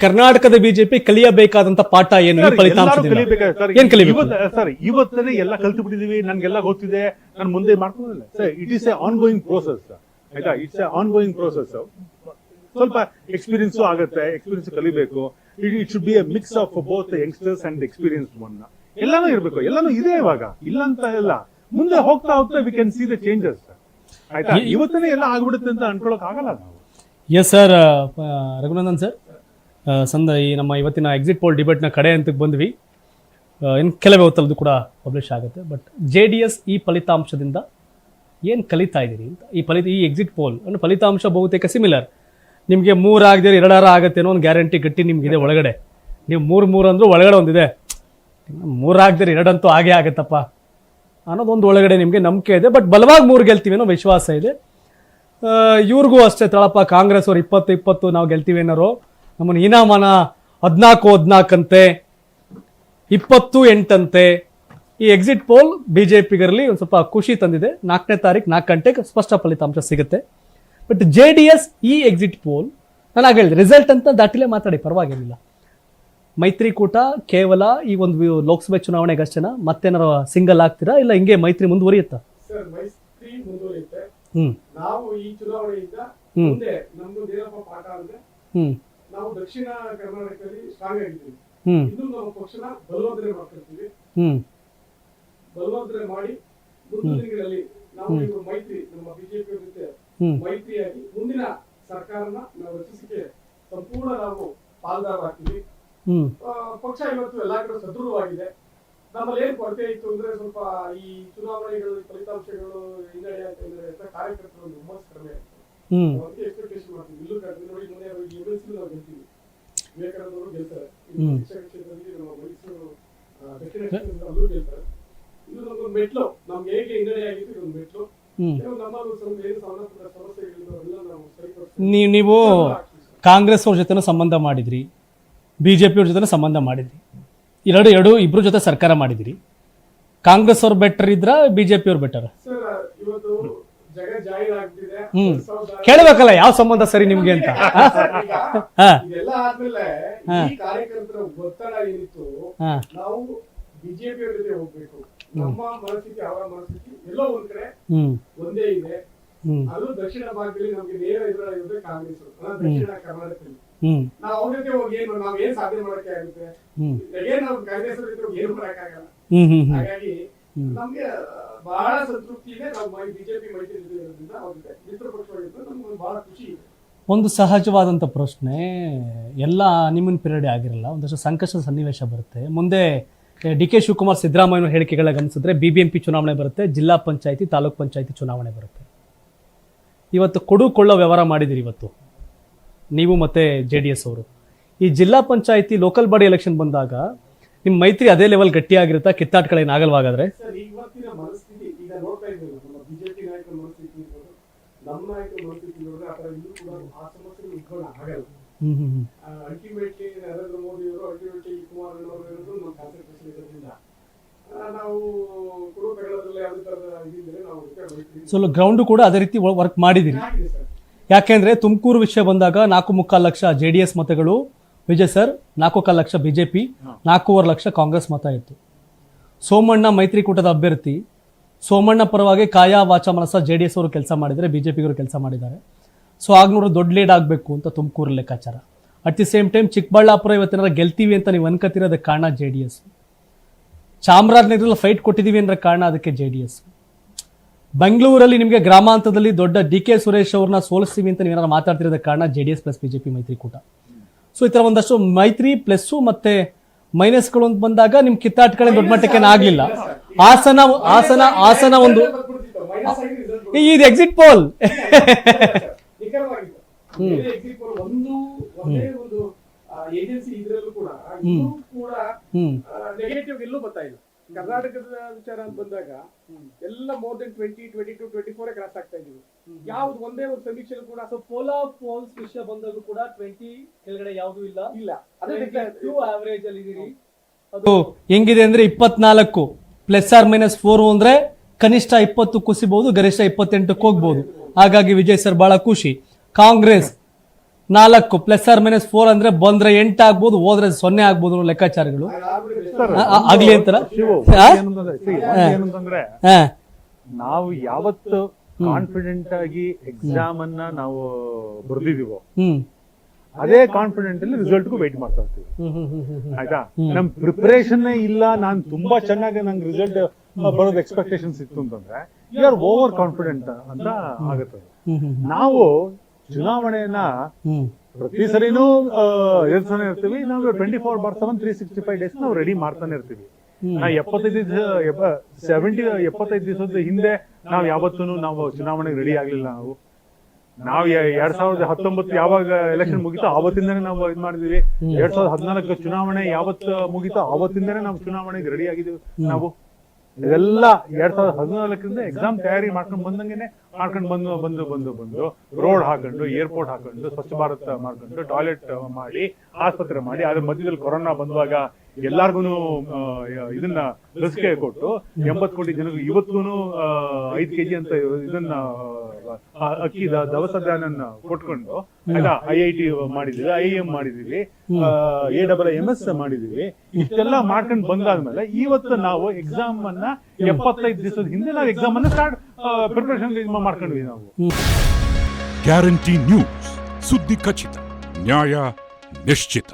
ಕರ್ನಾಟಕದ ಬಿಜೆಪಿ ಕಲಿಯಬೇಕಾದಂತ ಪಾಠ ಏನು? ಏನ್ ಕಲಿಬೇಕು ಸರ್? ಇವತ್ತೇ ಎಲ್ಲ ಕಲ್ತು ಬಿಟ್ಟಿದೀವಿ, ನನ್ಗೆಲ್ಲ ಗೊತ್ತಿದೆ, ನಾನು ಮುಂದೆ ಮಾಡ್ಕೊಳ್ಳಲ್ಲ sir. It is a ongoing process, ಆಯ್ತಾ? It's a ongoing process. ಸ್ವಲ್ಪ ಎಕ್ಸ್ಪೀರಿಯನ್ಸ್ ಆಗುತ್ತೆ, ಎಕ್ಸ್ಪೀರಿಯನ್ಸ್ ಕಲಿಬೇಕು. It should be a mix of both youngsters and experienced one. ಎಲ್ಲಾನು ಇರ್ಬೇಕು, ಎಲ್ಲಾನು ಇದೆ ಇವಾಗ, ಇಲ್ಲ ಅಂತ ಇಲ್ಲ. ಮುಂದೆ ಹೋಗ್ತಾ ಹೋಗ್ತಾ we can see the changes, ಆಯ್ತಾ? ಇವತ್ತೇ ಎಲ್ಲ ಆಗ್ಬಿಡುತ್ತೆ ಅಂತ ಅನ್ಕೊಳಕ್ ಆಗಲ್ಲ ನಾವು. Yes sir. ರಘುನಂದನ್ ಸರ್, ಈ ನಮ್ಮ ಇವತ್ತಿನ ಎಕ್ಸಿಟ್ ಪೋಲ್ ಡಿಬೇಟ್ನ ಕಡೆ ಹಂತಕ್ಕೆ ಬಂದ್ವಿ. ಇನ್ನು ಕೆಲವೇ ಹೊತ್ತಲ್ಲದು ಕೂಡ ಪಬ್ಲಿಷ್ ಆಗುತ್ತೆ. ಬಟ್ JDS ಈ ಫಲಿತಾಂಶದಿಂದ ಏನು ಕಲಿತಾ ಇದ್ದೀರಿ ಅಂತ? ಈ ಎಕ್ಸಿಟ್ ಪೋಲ್ ಅಂದ್ರೆ ಫಲಿತಾಂಶ ಬಹುತೇಕ ಸಿಮಿಲರ್. ನಿಮಗೆ 3 ಆಗದೆ 2 ಆಗುತ್ತೆ ಅನ್ನೋ ಒಂದು ಗ್ಯಾರಂಟಿ ಗಟ್ಟಿ ನಿಮ್ಗಿದೆ ಒಳಗಡೆ. ನೀವು 3 ಅಂದ್ರೂ ಒಳಗಡೆ ಒಂದಿದೆ, 3 ಆಗದೆ 2 ಅಂತೂ ಆಗೇ ಆಗುತ್ತಪ್ಪ ಅನ್ನೋದೊಂದು ಒಳಗಡೆ ನಿಮಗೆ ನಂಬಿಕೆ ಇದೆ. ಬಟ್ ಬಲವಾಗಿ 3 ಗೆಲ್ತೀವಿ ಅನ್ನೋ ವಿಶ್ವಾಸ ಇದೆ. ಇವ್ರಿಗೂ ಅಷ್ಟೇ ತಳಪ. ಕಾಂಗ್ರೆಸ್ ಅವ್ರು 20-20 ನಾವು ಗೆಲ್ತೀವಿ ಏನಾರು, ನಮ್ಮನ್ನು ಇನಾಮನ 14 ಅಂತೆ, 28 ಅಂತೆ. ಈ ಎಕ್ಸಿಟ್ ಪೋಲ್ ಬಿಜೆಪಿಗರಲ್ಲಿ ಒಂದು ಸ್ವಲ್ಪ ಖುಷಿ ತಂದಿದೆ. 4ನೇ ತಾರೀಕು 4 ಗಂಟೆಗೆ ಸ್ಪಷ್ಟ ಫಲಿತಾಂಶ ಸಿಗುತ್ತೆ. ಬಟ್ JDS ಈ ಎಕ್ಸಿಟ್ ಪೋಲ್, ನಾನು ಆಗ ಹೇಳಿದೆ ರಿಸಲ್ಟ್ ಅಂತ ದಾಟಿಲೇ ಮಾತಾಡಿ, ಪರವಾಗಿರಲಿಲ್ಲ. ಮೈತ್ರಿಕೂಟ ಕೇವಲ ಈ ಒಂದು ಲೋಕಸಭೆ ಚುನಾವಣೆಗೆ ಅಷ್ಟೇನಾ? ಮತ್ತೇನಾರ ಸಿಂಗಲ್ ಆಗ್ತೀರಾ, ಇಲ್ಲ ಹಿಂಗೆ ಮೈತ್ರಿ ಮುಂದುವರಿಯುತ್ತಾ? ಮೈತ್ರಿ ಮುಂದುವರಿಯುತ್ತೆ. ನಾವು ಈ ಚುನಾವಣೆಯಿಂದ ಮುಂದೆ ನಮ್ದು ಏನಪ್ಪ ಪಾಠ ಅಂದ್ರೆ, ನಾವು ದಕ್ಷಿಣ ಕರ್ನಾಟಕದಲ್ಲಿ ಸ್ಟ್ರಾಂಗ್ ಆಗಿದ್ದೀವಿ. ಇನ್ನು ನಮ್ಮ ಪಕ್ಷನ ಬಲವರ್ಧನೆ ಮಾಡ್ಕೊಳ್ತೀವಿ. ಬಲವರ್ಧನೆ ಮಾಡಿ ಮುಂದಿನ ದಿನಗಳಲ್ಲಿ ನಾವು ಇವರು ಮೈತ್ರಿ, ನಮ್ಮ ಬಿಜೆಪಿ ಜೊತೆ ಮೈತ್ರಿಯಾಗಿ ಮುಂದಿನ ಸರ್ಕಾರನ ನಾವು ರಚಿಸಕ್ಕೆ ಸಂಪೂರ್ಣ ನಾವು ಪಾಲ್ದಾರರಾಗ್ತೀವಿ. ಪಕ್ಷ ಇವತ್ತು ಎಲ್ಲಾ ಕಡೆ ಸದೃಢವಾಗಿದೆ. ನಮ್ಮಲ್ಲಿ ಏನ್ ಕೊರತೆ ಇತ್ತು ಅಂದ್ರೆ, ಸ್ವಲ್ಪ ಈ ಚುನಾವಣೆಗಳು ಫಲಿತಾಂಶಗಳು ಹಿನ್ನಡೆ ಅಂತ ಕಾರ್ಯಕರ್ತರು ಹುಮ್ಮಸ್ ಕಡಿಮೆ ಆಗ್ತದೆ. ಎಕ್ಸ್ಪೆಕ್ಟೇಷನ್ ಮಾಡ್ತೀವಿ. ಇಲ್ಲೂ ಕಡಿಮೆ ನೋಡಿ, ಮೊನ್ನೆ MLC ನಾವು ಗೆಲ್ತೀವಿ, ವಿವೇಕಾನಂದವರು ಗೆಲ್ತಾರೆ. ಶಿಕ್ಷಣ ಕ್ಷೇತ್ರದಲ್ಲಿ ನಮ್ಮ ಮೈಸೂರು ದಕ್ಷಿಣ ಕ್ಷೇತ್ರದಲ್ಲಿ ಅಲ್ಲೂ ಗೆಲ್ತಾರೆ. ಇದು ನಮ್ಗೊಂದು ಮೆಟ್ಲು, ನಮ್ಗೆ ಹೇಗೆ ಹಿನ್ನಡೆ ಆಗಿತ್ತು ಇದೊಂದು ಮೆಟ್ಲು. ನೀವು ಕಾಂಗ್ರೆಸ್ ಅವ್ರ ಜೊತೆ ಸಂಬಂಧ ಮಾಡಿದ್ರಿ, ಬಿಜೆಪಿ ಅವ್ರ ಜೊತೆ ಸಂಬಂಧ ಮಾಡಿದ್ರಿ, ಇಬ್ರು ಜೊತೆ ಸರ್ಕಾರ ಮಾಡಿದಿರಿ. ಕಾಂಗ್ರೆಸ್ ಅವ್ರು ಬೆಟರ್ ಇದ್ರ, ಬಿಜೆಪಿ ಅವ್ರು ಬೆಟರ್? ಕೇಳಬೇಕಲ್ಲ ಯಾವ ಸಂಬಂಧ ಸರಿ ನಿಮ್ಗೆ ಅಂತ. ಇದೆಲ್ಲ ಆದ್ಮೇಲೆ ಈ ಕಾರ್ಯಕರ್ತರ ಒತ್ತಡ ಏನಿತ್ತು, ನಾವು ಬಿಜೆಪಿ ಅವ್ರ ಜೊತೆ ಹೋಗ್ಬೇಕು. ನಮ್ಮ ಮನಸ್ಥಿತಿ ಅವರ ಮನಸ್ಥಿತಿ ಎಲ್ಲೋ ಒಂದ್ ಕಡೆ ಒಂದೇ ಇದೆ. ಅದು ದಕ್ಷಿಣ ಭಾಗದಲ್ಲಿ ನಮ್ಗೆ ನೇರ ಎದುರಾಗಿರೋದೇ ಕಾಂಗ್ರೆಸ್, ದಕ್ಷಿಣ ಕರ್ನಾಟಕದಲ್ಲಿ. ನಾವು ಅವ್ರ ಜೊತೆ ಹೋಗಿ ನಾವ್ ಏನ್ ಸಾಧನೆ ಮಾಡಕ್ಕೆ ಆಗುತ್ತೆ? ಏನ್ ನಾವು ಕಾಂಗ್ರೆಸ್ ಏನು ಮಾಡಕ್ಕಾಗಲ್ಲ. ಹಾಗಾಗಿ ನಮ್ಗೆ ಬಹಳ ಸಂತೃಪ್ತಿ ಇದೆ. ನಾವು ಬಿಜೆಪಿ ಮೈತ್ರಿ ಇರೋದ್ರಿಂದ ಅವ್ರಿಗೆ ಮಿತ್ರ ಪಕ್ಷವಾಗಿದ್ದು ನಮ್ಗೆ ಬಹಳ ಖುಷಿ ಇದೆ. ಒಂದು ಸಹಜವಾದಂಥ ಪ್ರಶ್ನೆ, ಎಲ್ಲ ನಿಮ್ಮನ್ ಪಿರಿಯಡ್ ಆಗಿರಲ್ಲ, ಒಂದಷ್ಟು ಸಂಕಷ್ಟದ ಸನ್ನಿವೇಶ ಬರುತ್ತೆ. ಮುಂದೆ DK ಶಿವಕುಮಾರ್ ಸಿದ್ದರಾಮಯ್ಯ ಹೇಳಿಕೆಗಳ ಗಮನಿಸಿದ್ರೆ BBMP ಚುನಾವಣೆ ಬರುತ್ತೆ, ಜಿಲ್ಲಾ ಪಂಚಾಯತಿ ತಾಲೂಕ್ ಪಂಚಾಯತಿ ಚುನಾವಣೆ ಬರುತ್ತೆ. ಇವತ್ತು ಕೊಡುಕೊಳ್ಳೋ ವ್ಯವಹಾರ ಮಾಡಿದಿರಿ ಇವತ್ತು ನೀವು ಮತ್ತೆ JDS ಅವರು. ಈ ಜಿಲ್ಲಾ ಪಂಚಾಯತಿ ಲೋಕಲ್ ಬಾಡಿ ಎಲೆಕ್ಷನ್ ಬಂದಾಗ ನಿಮ್ಮ ಮೈತ್ರಿ ಅದೇ ಲೆವೆಲ್ ಗಟ್ಟಿಯಾಗಿರುತ್ತಾ? ಕಿತ್ತಾಟಗಳೇನಾಗಲ್ವಾಗಾದ್ರೆ? ಇವತ್ತಿನ ಮನಸ್ಥಿತಿ ಈಗ ನೋಡ್ತಾ ಇದ್ದೀವಿ, ನಮ್ಮ ಬಿಜೆಪಿ ನಾಯಕರ ಮನಸ್ಥಿತಿ ಇರ್ಬೋದು, ನಮ್ಮ ನಾಯಕರ ಮನಸ್ಥಿತಿ ನೋಡಿದ್ರೆ ಆ ಇನ್ನೂ ಕೂಡ ಆ ಸಮಸ್ಯೆ ಉದ್ಭವ ಆಗಲ್ಲ. ಅಲ್ಟಿಮೇಟ್ಲಿ ನರೇಂದ್ರ ಮೋದಿ ಅವರು, ಅಲ್ಟಿಮೇಟ್ಲಿ ಕುಮಾರಣ್ಣವರು ನಮ್ಮ ಕಾನ್ಸಂಟ್ರೇಷನ್ ಇರೋದ್ರಿಂದ ನಾವು ಕೊಡು ತಗೊಳ್ಳೋದ್ರಲ್ಲಿ ಯಾವುದೇ ತರದ ಇದಿದ್ರೆ ನಾವು ಸೊ ಗ್ರೌಂಡ್ ಕೂಡ ಅದೇ ರೀತಿ ವರ್ಕ್ ಮಾಡಿದಿರಿ. ಯಾಕೆಂದ್ರೆ ತುಮಕೂರು ವಿಷಯ ಬಂದಾಗ 4.25 ಲಕ್ಷ JDS ಮತಗಳು, ವಿಜಯ್ ಸರ್ 4.25 ಲಕ್ಷ ಬಿಜೆಪಿ, 4.25 ಲಕ್ಷ ಕಾಂಗ್ರೆಸ್ ಮತ ಇತ್ತು. ಸೋಮಣ್ಣ ಮೈತ್ರಿಕೂಟದ ಅಭ್ಯರ್ಥಿ, ಸೋಮಣ್ಣ ಪರವಾಗಿ ಕಾಯ ವಾಚ ಮನಸ JDS ಅವರು ಕೆಲಸ ಮಾಡಿದರೆ, ಬಿಜೆಪಿಗರು ಕೆಲಸ ಮಾಡಿದ್ದಾರೆ. ಸೊ ಆಗ ನೋಡ್ರೆ ದೊಡ್ಡ ಲೀಡ್ ಆಗಬೇಕು ಅಂತ ತುಮಕೂರು ಲೆಕ್ಕಾಚಾರ. At the same time Chikkaballapura ಇವತ್ತಿನ ಗೆಲ್ತೀವಿ ಅಂತ ನೀವು ಅನ್ಕೋತಿರೋದಕ್ಕೆ ಕಾರಣ JDS. ಚಾಮರಾಜನಗರದಲ್ಲಿ ಫೈಟ್ ಕೊಟ್ಟಿದ್ದೀವಿ ಅಂದ್ರೆ ಕಾರಣ ಅದಕ್ಕೆ JDS. ಬೆಂಗಳೂರಲ್ಲಿ ನಿಮಗೆ ಗ್ರಾಮಾಂತರದಲ್ಲಿ ದೊಡ್ಡ DK ಸುರೇಶ್ ಅವ್ರನ್ನ ಸೋಲಿಸ್ತೀವಿ ಅಂತ ನೀವೇನಾದ್ರು ಮಾತಾಡ್ತಿರೋದಕ್ಕೆ ಕಾರಣ JDS ಪ್ಲಸ್ ಬಿಜೆಪಿ ಮೈತ್ರಿಕೂಟ. ಸೊ ಈ ಥರ ಒಂದಷ್ಟು ಮೈತ್ರಿ ಪ್ಲಸ್ಸು ಮತ್ತೆ ಮೈನಸ್ಗಳು ಅಂತ ಬಂದಾಗ ನಿಮ್ ಕಿತ್ತಾಟಗಳೇ ದೊಡ್ಡ ಮಟ್ಟಕ್ಕೆ ಆಗ್ಲಿಲ್ಲ. ಹಾಸನ ಒಂದು ಇದು ಎಕ್ಸಿಟ್ ಪೋಲ್ ಏಜೆನ್ಸಿ ಇದ್ರಲ್ಲೂ ಕೂಡ ನೆಗೆಟಿವ್ ಎಲ್ಲೂ ಬರ್ತಾ ಇಲ್ಲ. ಕರ್ನಾಟಕದ ವಿಚಾರ ಅಂತ ಬಂದಾಗ ಎಲ್ಲ ಮೋರ್ ದೆನ್ 20-22-24 ಕ್ರಾಸ್ ಆಗ್ತಾ ಇದೀವಿ. ಯಾವ್ದು ಒಂದೇ ಒಂದು ಸಮೀಕ್ಷೆ ಕೂಡ ಪೋಲ್ಸ್ ವಿಷಯ ಬಂದಾಗ ಕೂಡ 20 ಕೆಳಗಡೆ ಯಾವ್ದು ಇಲ್ಲ. ಅದೇ ಆವರೇಜ್ ಅಲ್ಲಿ ಇದೀರಿ. ಅದು ಹೆಂಗಿದೆ ಅಂದ್ರೆ 24 ±4 ಅಂದ್ರೆ ಕನಿಷ್ಠ 20 ಕುಸಿಬಹುದು, ಗರಿಷ್ಠ 28ಕ್ಕೆ ಹೋಗ್ಬಹುದು. ಹಾಗಾಗಿ ವಿಜಯ್ ಸರ್ ಬಹಳ ಖುಷಿ. ಕಾಂಗ್ರೆಸ್ 4 +/- ಅಂದ್ರೆ ಬಂದ್ರೆ 8 ಆಗ್ಬೋದು, ಹೋದ್ರೆ 0 ಆಗ್ಬೋದು ಅನ್ನೋ ಲೆಕ್ಕಾಚಾರಗಳು ಆಗ್ಲಿ ಅಂತಾರ. ಏನಂತಂದ್ರೆ ಹಾ ನಾವು ಯಾವತ್ತು ಕಾನ್ಫಿಡೆಂಟ್ ಆಗಿ ಎಕ್ಸಾಮ್ ಅನ್ನ ನಾವು ಬರ್ದಿದೀವೋ ಅದೇ ಕಾನ್ಫಿಡೆಂಟ್ ಅಲ್ಲಿ ರಿಸಲ್ಟ್ಗೂ ವೇಟ್ ಮಾಡ್ತಾ ಇರ್ತೀವಿ. ಆಯ್ತಾ, ನಮ್ ಪ್ರಿಪರೇಷನ್ ಇಲ್ಲ, ನಾನ್ ತುಂಬಾ ಚೆನ್ನಾಗಿ ನಂಗೆ ರಿಸಲ್ಟ್ ಬರೋದು ಎಕ್ಸ್ಪೆಕ್ಟೇಷನ್ಸ್ ಇತ್ತು ಅಂತಂದ್ರೆ ಯು ಆರ್ ಓವರ್ ಕಾನ್ಫಿಡೆಂಟ್ ಅಂತ ಆಗುತ್ತೆ. ನಾವು ಚುನಾವಣೆಯನ್ನ ಪ್ರತಿ ಸರಿನೂ ಎದುರ್ತಾನೆ ಇರ್ತೀವಿ. ನಾವು 24/7 365 ಡೇಸ್ ನಾವು ರೆಡಿ ಮಾಡ್ತಾನೆ ಇರ್ತೀವಿ. ನಾವು 75 ದಿವಸದ ಹಿಂದೆ ನಾವು ಯಾವತ್ತೂ ನಾವು ಚುನಾವಣೆಗೆ ರೆಡಿ ಆಗ್ಲಿಲ್ಲ. ನಾವು 2019 ಯಾವಾಗ ಎಲೆಕ್ಷನ್ ಮುಗಿತೋ ಆವತ್ತಿಂದನೇ ನಾವು ಇದು ಮಾಡಿದೀವಿ. 2014 ಚುನಾವಣೆ ಯಾವತ್ತು ಮುಗಿತೋ ಆವತ್ತಿಂದನೇ ನಾವು ಚುನಾವಣೆಗೆ ರೆಡಿ ಆಗಿದ್ದೀವಿ. ನಾವು ಇದೆಲ್ಲ 2014 ಎಕ್ಸಾಮ್ ತಯಾರಿ ಮಾಡ್ಕೊಂಡು ಬಂದಂಗೆನೆ ಮಾಡ್ಕೊಂಡು ಬಂದು ರೋಡ್ ಹಾಕೊಂಡು, ಏರ್ಪೋರ್ಟ್ ಹಾಕೊಂಡು, ಸ್ವಚ್ಛ ಭಾರತ್ ಮಾಡ್ಕೊಂಡು, ಟಾಯ್ಲೆಟ್ ಮಾಡಿ, ಆಸ್ಪತ್ರೆ ಮಾಡಿ, ಅದ್ರ ಮಧ್ಯದಲ್ಲಿ ಕೊರೋನಾ ಬಂದುವಾಗ ಎಲ್ಲಾರ್ಗು ಇದನ್ನ ಲಸಿಕೆ ಕೊಟ್ಟು 80 ಕೋಟಿ ಜನರಿಗೆ ಇವತ್ತೂ 5 kg ಅಂತ ಇದನ್ನ ಅಕ್ಕಿ ದವಸ ಧಾನ್ಯನ ಕೊಟ್ಕೊಂಡು IIT ಮಾಡಿದೀವಿ, IIM ಮಾಡಿದೀವಿ, AMS ಮಾಡಿದೀವಿ. ಇಷ್ಟೆಲ್ಲ ಮಾಡ್ಕೊಂಡು ಬಂದಾದ್ಮೇಲೆ ಇವತ್ತು ನಾವು ಎಕ್ಸಾಮ್ ಅನ್ನ 75 ದಿವಸದ ಹಿಂದೆ ನಾವು ಎಕ್ಸಾಮ್ ಅನ್ನ ಸ್ಟಾರ್ಟ್ ಪ್ರಿಪರೇಷನ್ ಮಾಡ್ಕೊಂಡ್ವಿ ನಾವು. ಗ್ಯಾರಂಟಿ ನ್ಯೂಸ್, ಸುದ್ದಿ ಖಚಿತ, ನ್ಯಾಯ ನಿಶ್ಚಿತ.